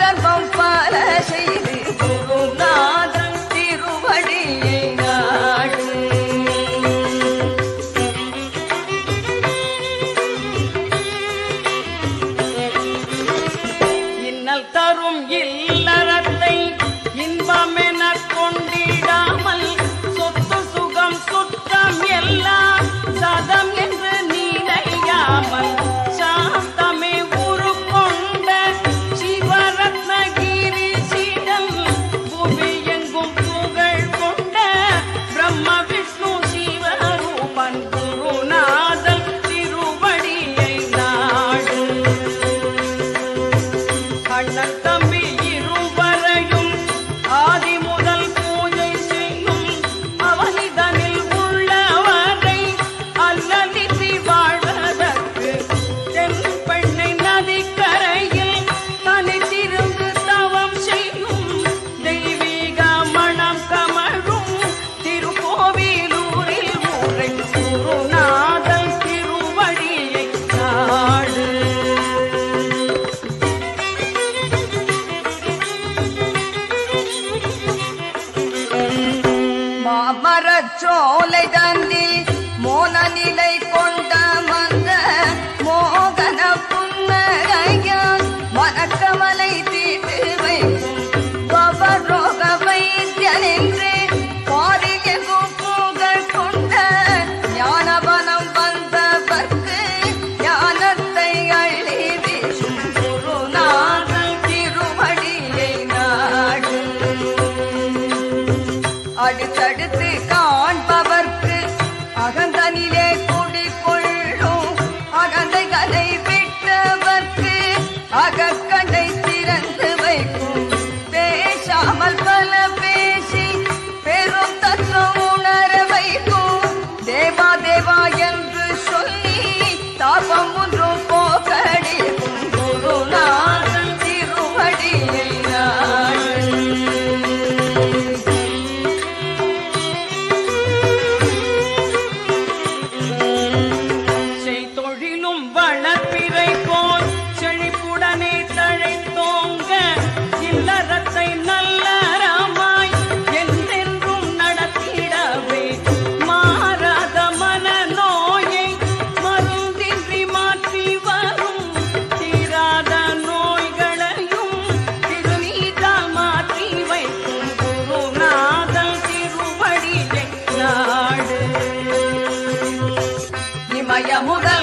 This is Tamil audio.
தர்மம் பல செய்து குருநாதன் திருவடியை நாடு. இன்னல் தரும் இல்லறத்தை இன்பமென கொண்டிடாமல் சொத்து சுகம் சுற்றம் எல்லாம் சதம் என்று நினையாமல் சாந்தமே சோலை தன்னில் மோன நிலை கொண்ட மந்த மோகன புன்னகையால் மனக்கவலை தீர்த்து வைக்கும் பவரோக வைத்தியன் என்று பாரில் எங்கும் புகழ் கொண்ட ஞானவனம் வந்தவர்க்கு ஞானத்தை அள்ளி வீசும் குருநாதன் திருவடியை நாடு. அடுத்தடுத்து காண்பவர்க்கு அகந்தனிலே குடிகொள்ளும் அகந்தைகளை விட்டவர்க்கு அகக்கடை திறந்து வைக்கும் பேசாமல் பல பேசி பெரும் தத்துவம் உணர வைக்கும் தேவா தேவா என்று சொல்லி தாபம் ஒன்றும் போக்கடிக்கும் குருநாதன் திருவடியை நாடு. முதல்